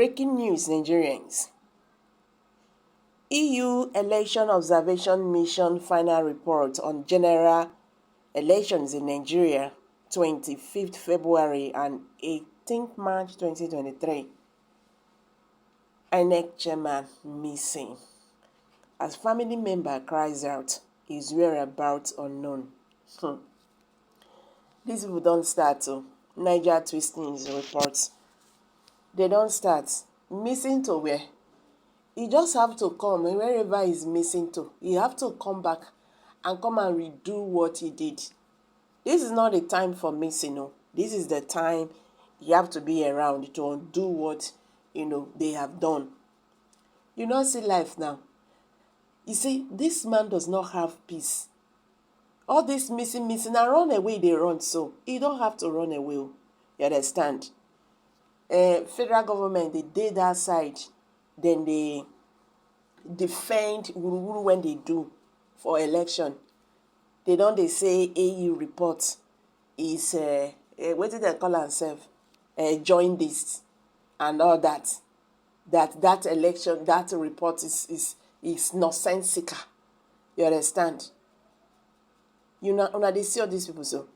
Breaking news, Nigerians. EU Election Observation Mission final report on general elections in Nigeria, 25th February and 18th March 2023. INEC chairman missing. As family member cries out, his whereabouts unknown. These people don't start to. Niger twisting his reports. They don't start. Missing to where? He just have to come wherever he's missing to. He have to come back and come and redo what he did. This is not the time for missing. No. This is the time you have to be around to undo what they have done. You not see life now. You see, this man does not have peace. All this missing, and run away, they run so. You don't have to run away. You understand? Federal government, they did that side. Then they defend when they do for election. They don't they say AU report is what did they call themselves? Join this and all that. That election, that report is nonsensical. You understand? You know they see all these people so.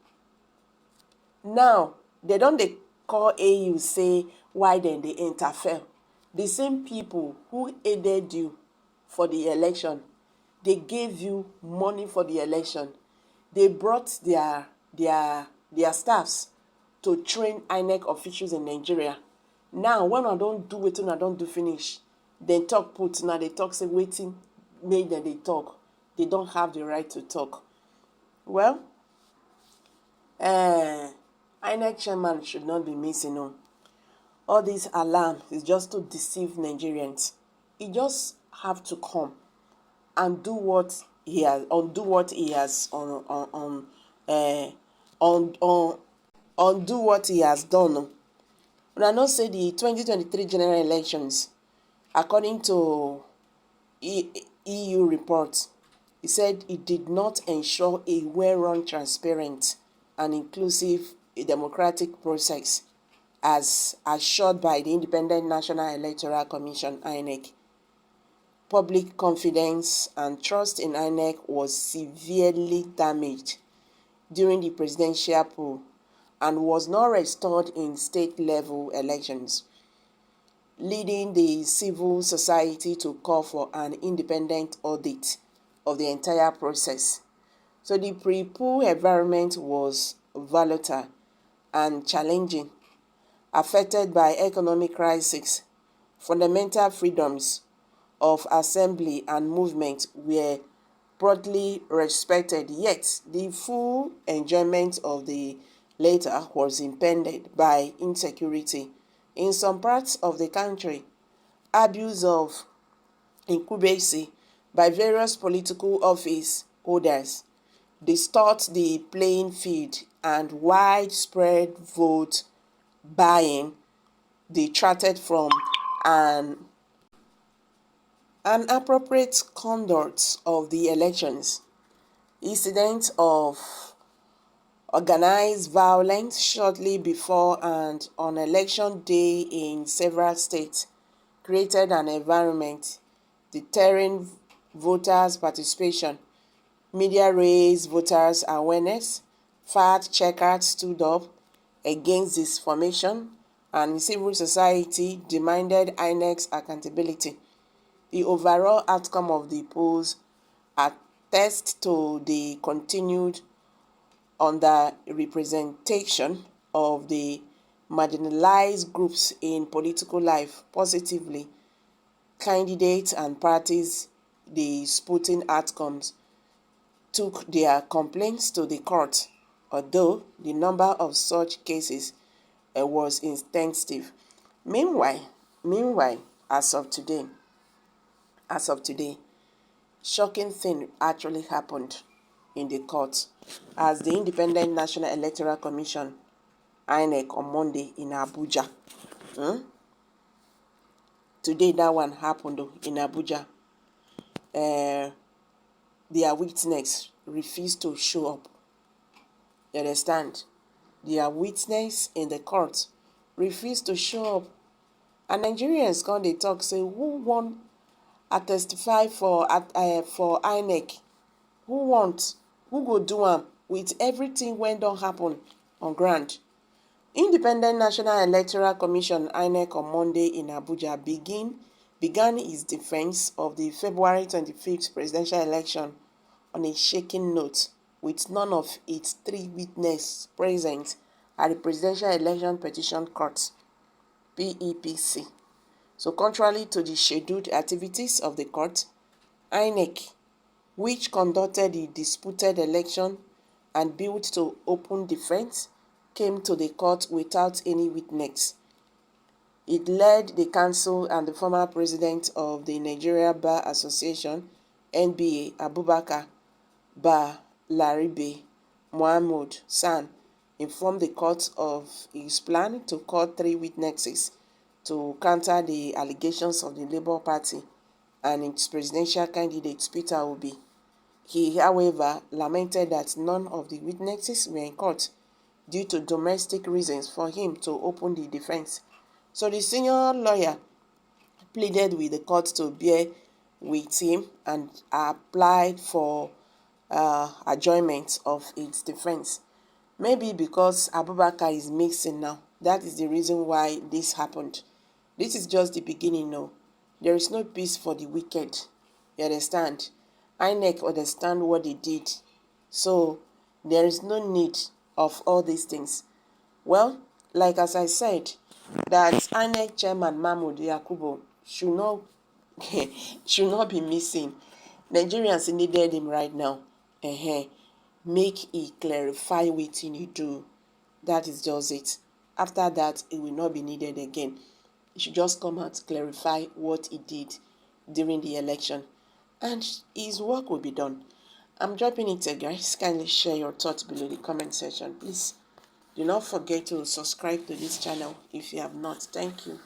Now they don't they call AU say why then they interfere. The same people who aided you for the election, they gave you money for the election. They brought their staffs to train INEC officials in Nigeria. Now, when I don't do it, I don't do finish, then talk put. Now they talk say waiting, made them they talk. They don't have the right to talk. Well, INEC chairman should not be missing on. All this alarm is just to deceive Nigerians. He just have to come and do what he has undo what he has undo what he has done. When I not say the 2023 general elections, according to EU report, he said it did not ensure a well-run, transparent, and inclusive democratic process as assured by the Independent National Electoral Commission, INEC. Public confidence and trust in INEC was severely damaged during the presidential poll and was not restored in state-level elections, leading the civil society to call for an independent audit of the entire process. So the pre-poll environment was volatile and challenging, affected by economic crisis. Fundamental freedoms of assembly and movement were broadly respected, yet the full enjoyment of the latter was impeded by insecurity in some parts of the country, abuse of incumbency by various political office holders, distort the playing field, and widespread vote buying detracted from an appropriate conduct of the elections. Incidents of organized violence shortly before and on election day in several states created an environment deterring voters' participation. Media raised voters' awareness, fact-checkers stood up against disinformation, and civil society demanded INEC's accountability. The overall outcome of the polls attests to the continued underrepresentation of the marginalized groups in political life. Positively, candidates and parties, the voting outcomes, took their complaints to the court, although the number of such cases was extensive. Meanwhile, as of today, shocking thing actually happened in the court as the Independent National Electoral Commission, INEC, on Monday in Abuja. Today that one happened in Abuja. Their witness refused to show up. You understand? Their witness in the court refused to show up. And Nigerians come dey talk say who wan testify for INEC? Who want? Who go do am with everything wey don happen on ground? Independent National Electoral Commission INEC on Monday in Abuja began its defense of the February 25th presidential election on a shaking note, with none of its three witnesses present at the Presidential Election Petition Court (PEPC). So contrary to the scheduled activities of the court, INEC, which conducted the disputed election and built to open defense, came to the court without any witness. It led the counsel and the former president of the Nigeria Bar Association, NBA, Abubakar Laribe Mahmood San, informed the court of his plan to call three witnesses to counter the allegations of the Labour Party and its presidential candidate Peter Obi. He, however, lamented that none of the witnesses were in court due to domestic reasons for him to open the defense. So the senior lawyer pleaded with the court to bear with him and applied for adjournment of its defense. Maybe because Abubakar is missing now. That is the reason why this happened. This is just the beginning now. There is no peace for the wicked. You understand? INEC understand what they did. So there is no need of all these things. Well, like as I said, that INEC chairman Mahmood should not be missing. Nigerians needed him right now. Make he clarify wetin he do. That is just it. After that, he will not be needed again. He should just come out to clarify what he did during the election, and his work will be done. I'm dropping it here, guys. Kindly share your thoughts below the comment section. Please do not forget to subscribe to this channel if you have not. Thank you.